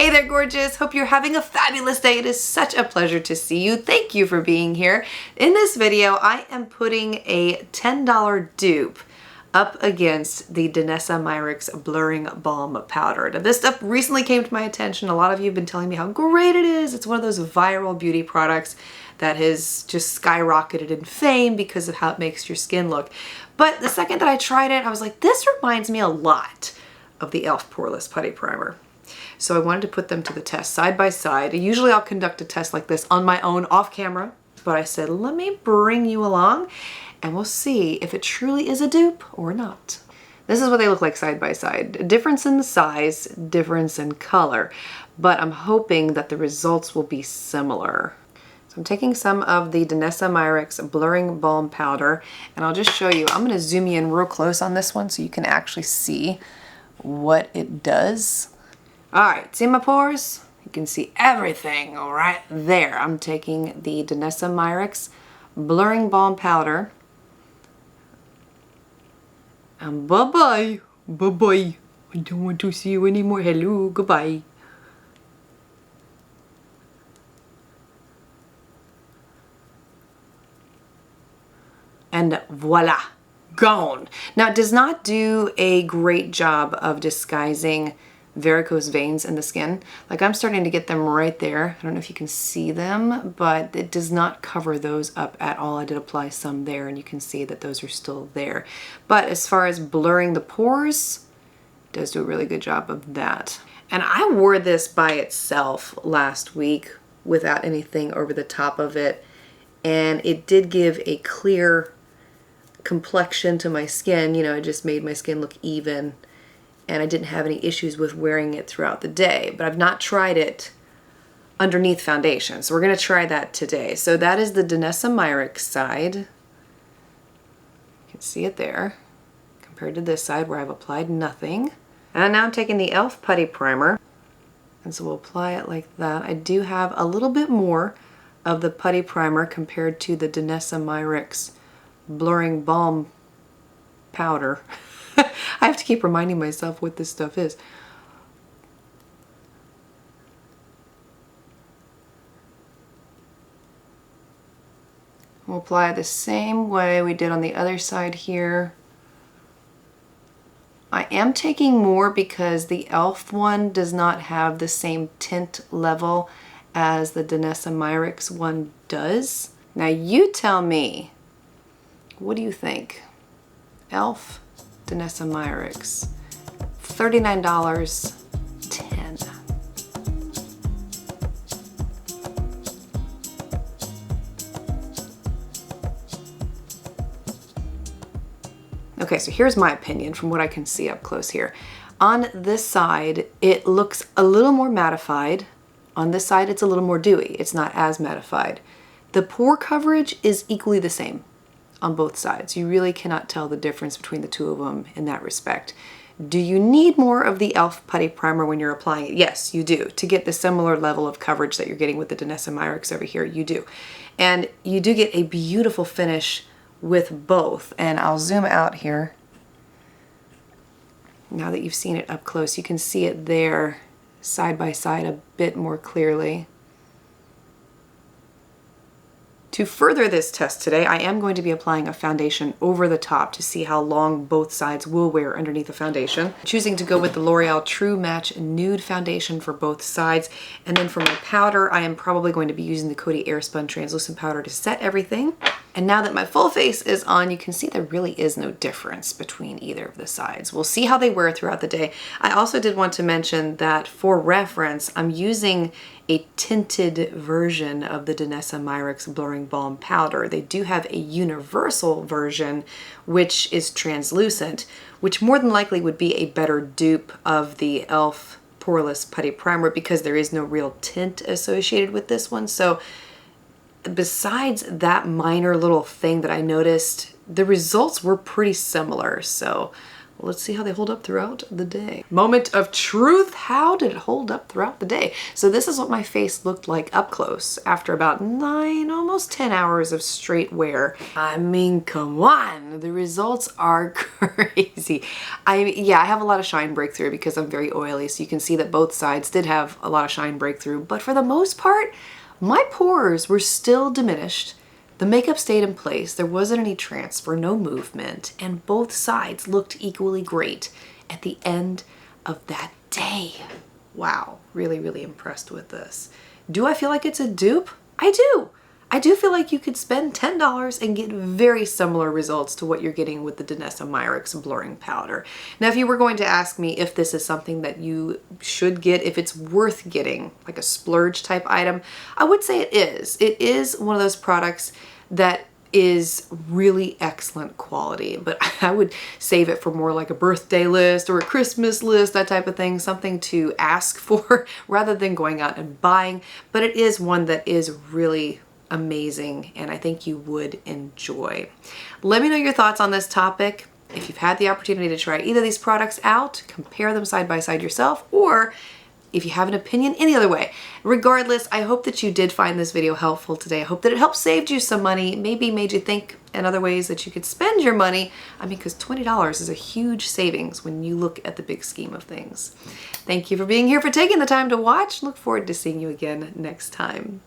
Hey there, gorgeous. Hope you're having a fabulous day. It is such a pleasure to see you. Thank you for being here. In this video, I am putting a $10 dupe up against the Danessa Myricks Blurring Balm Powder. Now, this stuff recently came to my attention. A lot of you have been telling me how great it is. It's one of those viral beauty products that has just skyrocketed in fame because of how it makes your skin look. But the second that I tried it, I was like, this reminds me a lot of the e.l.f. Poreless Putty Primer. So I wanted to put them to the test side by side. Usually I'll conduct a test like this on my own off camera, but I said, let me bring you along and we'll see if it truly is a dupe or not. This is what they look like side by side. Difference in the size, difference in color, but I'm hoping that the results will be similar. So I'm taking some of the Danessa Myricks Blurring Balm Powder, and I'll just show you. I'm gonna zoom you in real close on this one so you can actually see what it does. All right, see my pores? You can see everything right there. I'm taking the Danessa Myricks Blurring Balm Powder. And bye-bye. Bye-bye. I don't want to see you anymore. Hello, goodbye. And voila, gone. Now, it does not do a great job of disguising varicose veins in the skin. Like, I'm starting to get them right there. I don't know if you can see them, but it does not cover those up at all. I did apply some there and you can see that those are still there. But as far as blurring the pores, it does do a really good job of that. And I wore this by itself last week without anything over the top of it. And it did give a clear complexion to my skin. You know, it just made my skin look even. And I didn't have any issues with wearing it throughout the day, but I've not tried it underneath foundation. So we're gonna try that today. So that is the Danessa Myricks side. You can see it there compared to this side where I've applied nothing. And now I'm taking the e.l.f. Putty Primer. And so we'll apply it like that. I do have a little bit more of the Putty Primer compared to the Danessa Myricks Blurring Balm Powder. I have to keep reminding myself what this stuff is. We'll apply it the same way we did on the other side here. I am taking more because the e.l.f. one does not have the same tint level as the Danessa Myricks one does. Now you tell me, what do you think? e.l.f. Danessa Myricks, $39.10. Okay, so here's my opinion from what I can see up close here. On this side, it looks a little more mattified. On this side, it's a little more dewy. It's not as mattified. The pore coverage is equally the same on both sides. You really cannot tell the difference between the two of them in that respect. Do you need more of the e.l.f. Putty Primer when you're applying it? Yes, you do. To get the similar level of coverage that you're getting with the Danessa Myricks over here, you do. And you do get a beautiful finish with both. And I'll zoom out here. Now that you've seen it up close, you can see it there side by side a bit more clearly. To further this test today, I am going to be applying a foundation over the top to see how long both sides will wear underneath the foundation. Choosing to go with the L'Oreal True Match Nude Foundation for both sides. And then for my powder, I am probably going to be using the Coty Airspun Translucent Powder to set everything. And now that my full face is on, you can see there really is no difference between either of the sides. We'll see how they wear throughout the day. I also did want to mention that for reference, I'm using a tinted version of the Danessa Myricks Blurring Balm Powder. They do have a universal version, which is translucent, which more than likely would be a better dupe of the e.l.f. Poreless Putty Primer because there is no real tint associated with this one. So besides that minor little thing that I noticed, the results were pretty similar. So Let's see how they hold up throughout the day. Moment of truth. How did it hold up throughout the day? So this is what my face looked like up close after about 9, almost 10 hours of straight wear. I mean, come on, the results are crazy. Yeah, I have a lot of shine breakthrough because I'm very oily, so you can see that both sides did have a lot of shine breakthrough, but for the most part, my pores were still diminished. The makeup stayed in place, there wasn't any transfer, no movement, and both sides looked equally great at the end of that day. Wow, really, really impressed with this. Do I feel like it's a dupe? I do. I do feel like you could spend $10 and get very similar results to what you're getting with the Danessa Myricks Blurring Powder. Now, if you were going to ask me if this is something that you should get, if it's worth getting, like a splurge type item, I would say it is. It is one of those products that is really excellent quality, but I would save it for more like a birthday list or a Christmas list, that type of thing, something to ask for rather than going out and buying. But it is one that is really amazing and I think you would enjoy. Let me know your thoughts on this topic. If you've had the opportunity to try either of these products out, compare them side by side yourself, or if you have an opinion any other way. Regardless, I hope that you did find this video helpful today. I hope that it helped saved you some money, maybe made you think in other ways that you could spend your money. I mean, because $20 is a huge savings when you look at the big scheme of things. Thank you for being here, for taking the time to watch. Look forward to seeing you again next time.